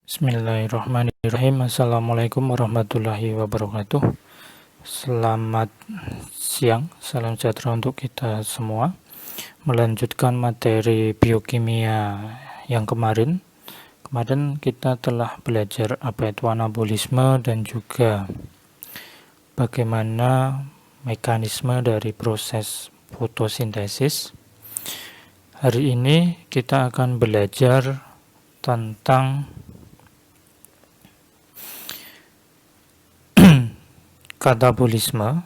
Bismillahirrahmanirrahim. Assalamualaikum warahmatullahi wabarakatuh. Selamat siang, salam sejahtera untuk kita semua. Melanjutkan materi biokimia yang kemarin. Kemarin kita telah belajar apa itu anabolisme dan juga bagaimana mekanisme dari proses fotosintesis. Hari ini kita akan belajar tentang katabolisme,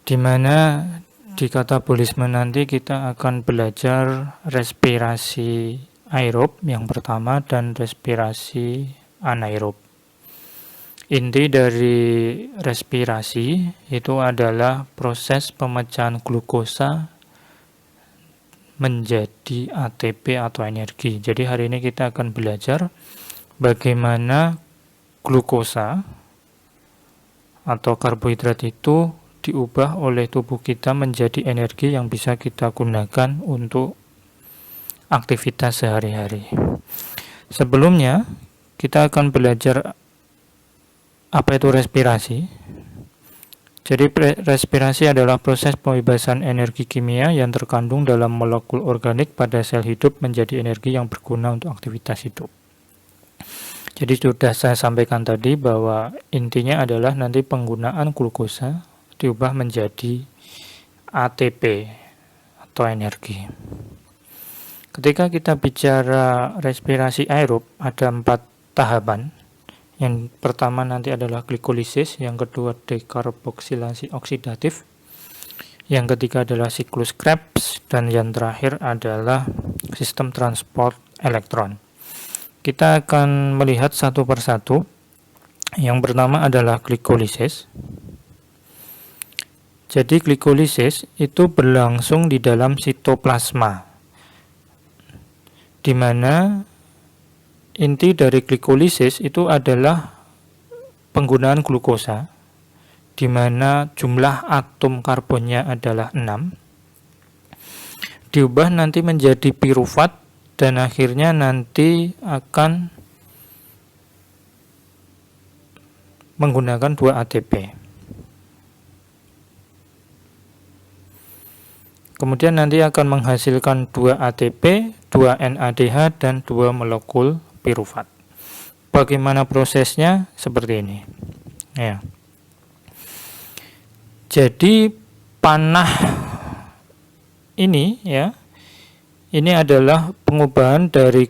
di mana di katabolisme nanti kita akan belajar respirasi aerob yang pertama dan respirasi anaerob. Inti dari respirasi itu adalah proses pemecahan glukosa menjadi ATP atau energi. Jadi hari ini kita akan belajar bagaimana glukosa atau karbohidrat itu diubah oleh tubuh kita menjadi energi yang bisa kita gunakan untuk aktivitas sehari-hari. Sebelumnya, kita akan belajar apa itu respirasi. Jadi respirasi adalah proses pembebasan energi kimia yang terkandung dalam molekul organik pada sel hidup menjadi energi yang berguna untuk aktivitas hidup. Jadi sudah saya sampaikan tadi bahwa intinya adalah nanti penggunaan glukosa diubah menjadi ATP atau energi. Ketika kita bicara respirasi aerob ada 4 tahapan. Yang pertama nanti adalah glikolisis, yang kedua dekarboksilasi oksidatif, yang ketiga adalah siklus Krebs, dan yang terakhir adalah sistem transport elektron. Kita akan melihat satu persatu. Yang pertama adalah glikolisis. Jadi glikolisis itu berlangsung di dalam sitoplasma, di mana inti dari glikolisis itu adalah penggunaan glukosa, di mana jumlah atom karbonnya adalah 6, diubah nanti menjadi pirufat, dan akhirnya nanti akan menggunakan 2 ATP. Kemudian nanti akan menghasilkan 2 ATP, 2 NADH, dan 2 molekul pirufat. Bagaimana prosesnya? Seperti ini. Ya. Jadi panah ini ya, ini adalah pengubahan dari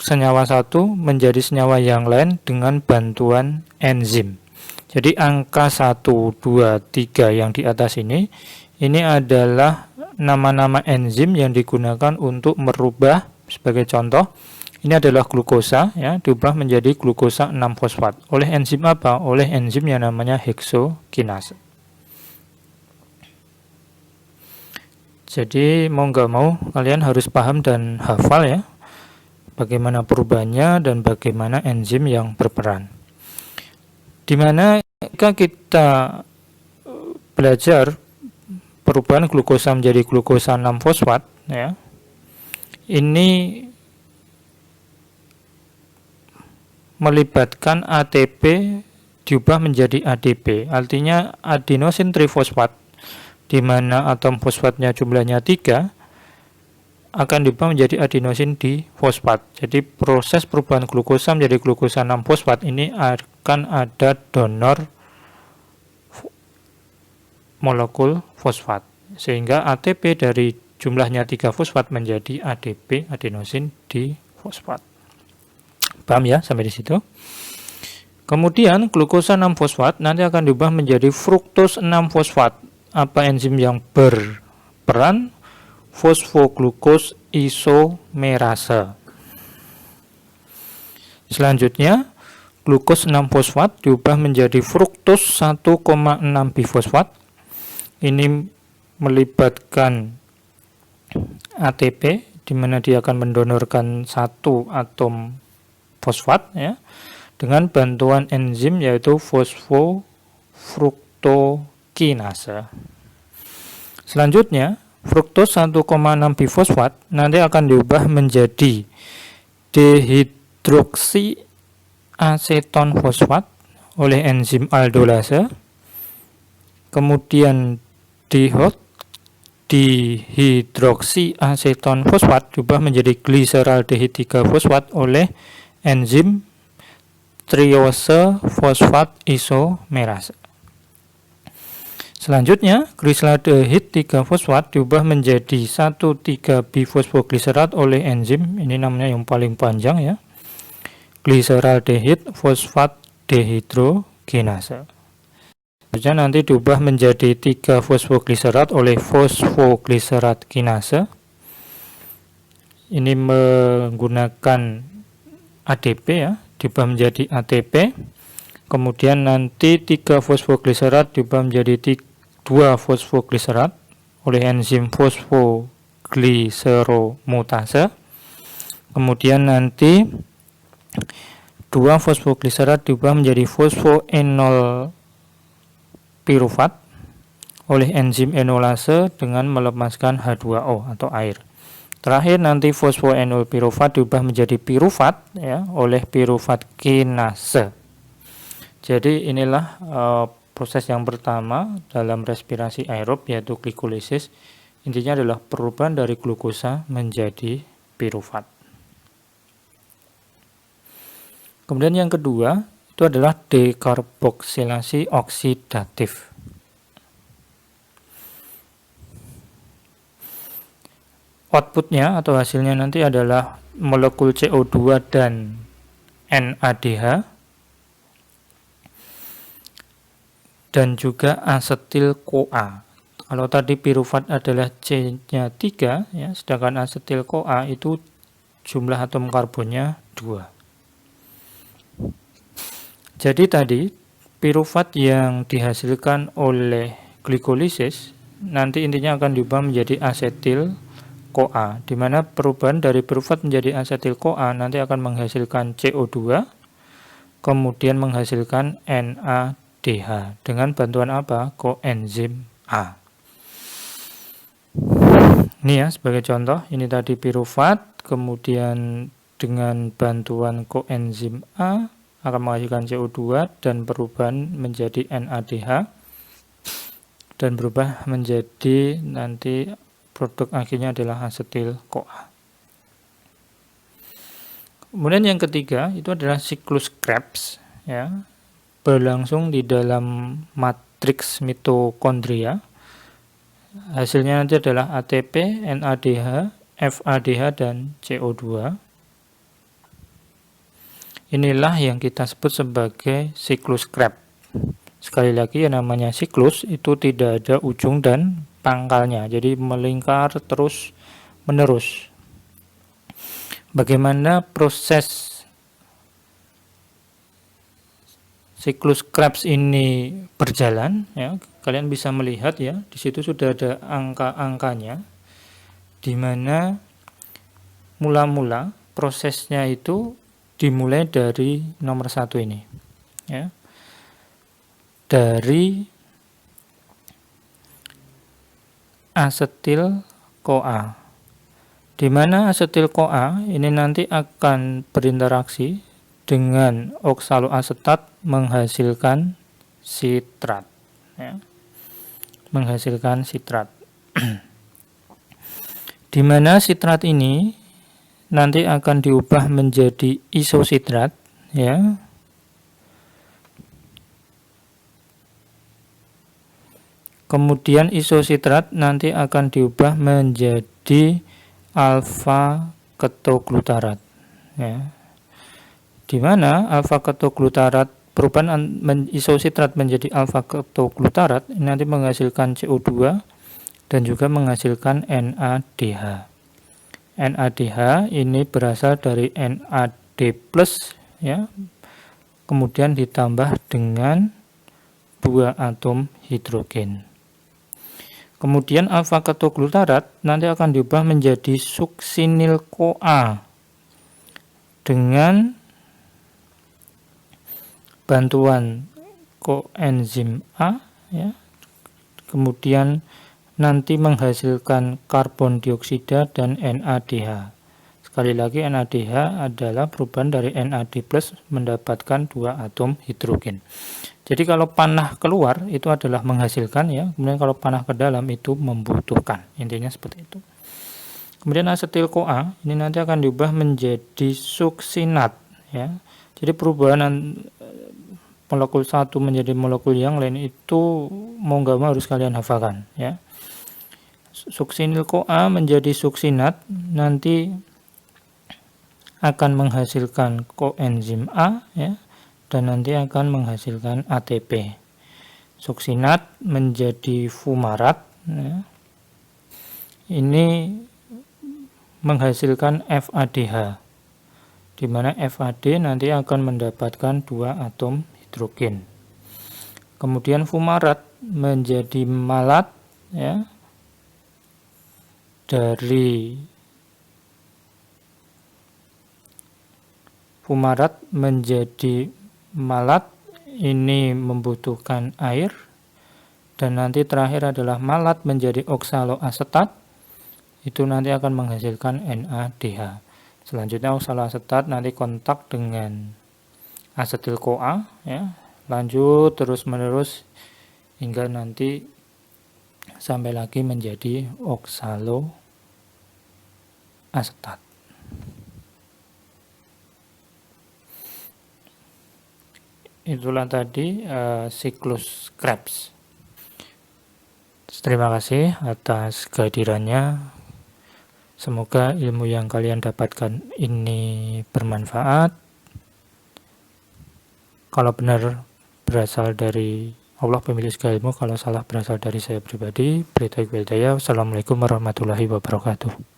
senyawa satu menjadi senyawa yang lain dengan bantuan enzim. Jadi angka 1, 2, 3 yang di atas ini adalah nama-nama enzim yang digunakan untuk merubah. Sebagai contoh, ini adalah glukosa ya, diubah menjadi glukosa 6-fosfat. Oleh enzim apa? Oleh enzim yang namanya heksokinase. Jadi mau nggak mau kalian harus paham dan hafal ya bagaimana perubahannya dan bagaimana enzim yang berperan. Dimana jika kita belajar perubahan glukosa menjadi glukosa 6-fosfat ya, ini melibatkan ATP diubah menjadi ADP, artinya adenosin trifosfat, di mana atom fosfatnya jumlahnya 3 akan diubah menjadi adenosin difosfat. Jadi proses perubahan glukosa menjadi glukosa 6-fosfat ini akan ada donor molekul fosfat, sehingga ATP dari jumlahnya 3 fosfat menjadi ADP, adenosin difosfat. Paham ya sampai di situ? Kemudian glukosa 6-fosfat nanti akan diubah menjadi fruktos 6-fosfat. Apa enzim yang berperan? Fosfoglukos isomerase. Selanjutnya, glukos 6-fosfat diubah menjadi fruktos 1,6 bifosfat. Ini melibatkan ATP, di mana dia akan mendonorkan 1 atom fosfat ya, dengan bantuan enzim yaitu fosfofruktokinase. Selanjutnya, fruktos 1,6 bifosfat nanti akan diubah menjadi dehidroksi aseton fosfat oleh enzim aldolase, kemudian dihidroksi aseton fosfat diubah menjadi gliseraldehid 3 fosfat oleh enzim triose fosfat isomerase. Selanjutnya, gliseraldehid 3 fosfat diubah menjadi 1,3-bifosfogliserat oleh enzim, ini namanya yang paling panjang ya, gliseraldehid fosfat dehidrogenase. Selanjutnya nanti diubah menjadi 3-fosfogliserat oleh fosfogliserat kinase. Ini menggunakan ADP ya, diubah menjadi ATP. Kemudian nanti 3-fosfogliserat diubah menjadi 2-fosfogliserat oleh enzim fosfogliseromutase. Kemudian nanti 2-fosfogliserat diubah menjadi fosfoenol pirufat oleh enzim enolase dengan melepaskan H2O atau air. Terakhir nanti fosfoenol pirufat diubah menjadi pirufat ya oleh pirufat kinase. Jadi inilah proses yang pertama dalam respirasi aerob, yaitu glikolisis. Intinya adalah perubahan dari glukosa menjadi pirufat. Kemudian yang kedua itu adalah dekarboksilasi oksidatif. Outputnya atau hasilnya nanti adalah molekul CO2 dan NADH dan juga asetil-CoA. Kalau tadi pirufat adalah C-nya 3 ya, sedangkan asetil-CoA itu jumlah atom karbonnya 2. Jadi tadi pirufat yang dihasilkan oleh glikolisis nanti intinya akan diubah menjadi asetil-CoA, di mana perubahan dari pirufat menjadi asetil-CoA nanti akan menghasilkan CO2, kemudian menghasilkan NADH dengan bantuan apa? Koenzim A. Ini ya sebagai contoh, ini tadi pirufat, kemudian dengan bantuan koenzim A akan menghasilkan CO2 dan perubahan menjadi NADH dan berubah menjadi nanti produk akhirnya adalah asetil-CoA. Kemudian yang ketiga itu adalah siklus Krebs ya, berlangsung di dalam matriks mitokondria. Hasilnya nanti adalah ATP, NADH, FADH, dan CO2. Inilah yang kita sebut sebagai siklus Krebs. Sekali lagi yang namanya siklus itu tidak ada ujung dan pangkalnya, jadi melingkar terus menerus. Bagaimana proses siklus Krebs ini berjalan ya, kalian bisa melihat ya, di situ sudah ada angka-angkanya, di mana mula-mula prosesnya itu dimulai dari nomor 1 ini ya, dari asetil-CoA, di mana asetil-CoA ini nanti akan berinteraksi dengan oksaloasetat menghasilkan sitrat ya, menghasilkan sitrat. Di mana sitrat ini nanti akan diubah menjadi isositrat ya. Kemudian isositrat nanti akan diubah menjadi alfa ketoglutarat ya. Di mana alfa ketoglutarat, perubahan isositrat menjadi alfa ketoglutarat ini nanti menghasilkan CO2 dan juga menghasilkan NADH. NADH ini berasal dari NAD+ ya, kemudian ditambah dengan 2 atom hidrogen. Kemudian alfa ketoglutarat nanti akan diubah menjadi suksinil-CoA dengan bantuan koenzim A ya. Kemudian nanti menghasilkan karbon dioksida dan NADH. Sekali lagi NADH adalah perubahan dari NAD+ mendapatkan 2 atom hidrogen. Jadi kalau panah keluar itu adalah menghasilkan ya, kemudian kalau panah ke dalam itu membutuhkan. Intinya seperti itu. Kemudian asetil-CoA ini nanti akan diubah menjadi suksinat ya. Jadi perubahan molekul satu menjadi molekul yang lain itu mau nggak mau harus kalian hafalkan ya. Suksinil-CoA menjadi suksinat nanti akan menghasilkan koenzim A ya, dan nanti akan menghasilkan ATP. Suksinat menjadi fumarat ya. Ini menghasilkan FADH, di mana FAD nanti akan mendapatkan 2 atom hidrogen. Kemudian fumarat menjadi malat ya, dari fumarat menjadi malat ini membutuhkan air, dan nanti terakhir adalah malat menjadi oksaloasetat, itu nanti akan menghasilkan NADH. Selanjutnya oksaloasetat nanti kontak dengan asetil-CoA ya, lanjut terus menerus hingga nanti sampai lagi menjadi oksaloasetat. Itulah tadi siklus Krebs. Terima kasih atas kehadirannya. Semoga ilmu yang kalian dapatkan ini bermanfaat. Kalau benar berasal dari Allah pemilik segala ilmu, kalau salah berasal dari saya pribadi. Assalamualaikum warahmatullahi wabarakatuh.